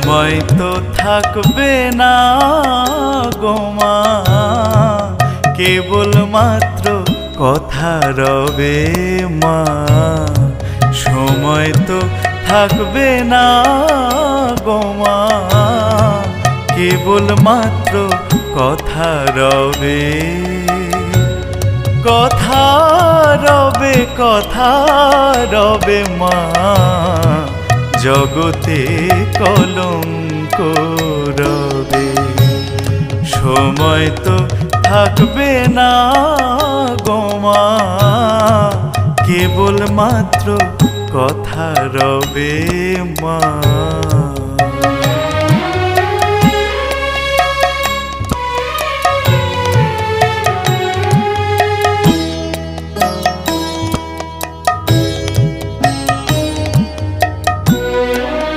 সময় তো থাকবে না গো মা, কেবল মাত্র কথা রবে মা। সময় তো থাকবে না গো মা, কেবল মাত্র কথা রবে। কথা রবে, কথা রবে মা, জগতে কলঙ্ক রবে। সময় তো থাকবে না গো মা, কেবল মাত্র কথা রবে মা।